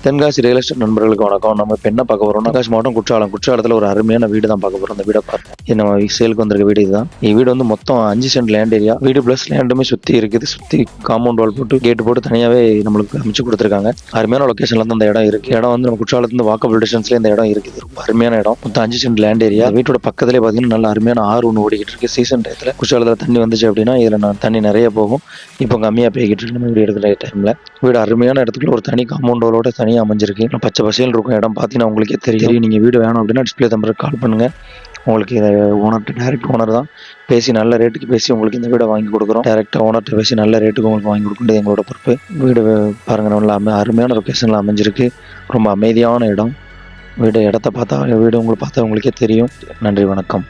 Tenkasi real estate நண்பர்களுக்கு வணக்கம். நம்ம இப்போ என்ன பார்க்க போறோம், தென்காசி மாவட்டம் குற்றாலத்தில் ஒரு அருமையான வீடு தான் பார்க்க போறோம். அந்த வீடை பாருங்க. இது நம்ம சேலுக்கு வந்திருக்க வீடு இதுதான். வீடு வந்து மொத்தம் 5 சென்ட் லேண்ட் ஏரியா. வீடு பிளஸ் லேண்டுமே சுற்றி இருக்குது. சுற்றி காம்பவுண்ட் வால் போட்டு கேட்டு போட்டு தனியாகவே நம்மளுக்கு அமைச்சு கொடுத்துருக்காங்க. அருமையான லொகேஷன்ல தான் அந்த இடம் இருக்கு. இடம் வந்து நம்ம குற்றாலத்துல வாக்கபிள் டிஸ்டன்ஸ்ல இந்த இடம் இருக்குது. ரொம்ப அருமையான இடம். மொத்தம் 5 சென்ட் லேண்ட் ஏரியா. வீட்டோட பக்கத்துலேயே பார்த்தீங்கன்னா நல்ல அருமையான ஆறு ஒன்று ஓடிக்கிட்டு இருக்கு. சீசன் டயத்தில் குற்றாலத்தில் தண்ணி வந்துச்சு அப்படின்னா இதில் தண்ணி நிறைய போகும். இப்போ கம்மியாக போய்கிட்டு இருக்கு நம்ம வீடு எடுக்கிற டைமில். வீடு அருமையான இடத்துக்குள்ள ஒரு தனி காம்பவுண்டோட தனியாக அமைஞ்சிருக்கு. பச்சை பசேல் இருக்கும் இடம் பார்த்தீங்கன்னா உங்களுக்கே தெரியும். நீங்கள் வீடு வேணும் அப்படின்னா டிஸ்பிளே நம்பருக்கு கால் பண்ணுங்க. உங்களுக்கு இதை ஓனர்கிட்ட டைரக்ட் ஓனர் தான் பேசி நல்ல ரேட்டுக்கு பேசி உங்களுக்கு இந்த வீடை வாங்கி கொடுக்குறோம். டைரக்டாக ஓனர்கிட்ட பேசி நல்ல ரேட்டுக்கு உங்களுக்கு வாங்கி கொடுக்குறது எங்களோட பொறுப்பு. வீடு பாருங்க நல்லா அருமையான லொக்கேஷனில் அமைஞ்சிருக்கு. ரொம்ப அமைதியான இடம். இடத்த பார்த்தா வீடு உங்களுக்கு பார்த்தா உங்களுக்கே தெரியும். நன்றி, வணக்கம்.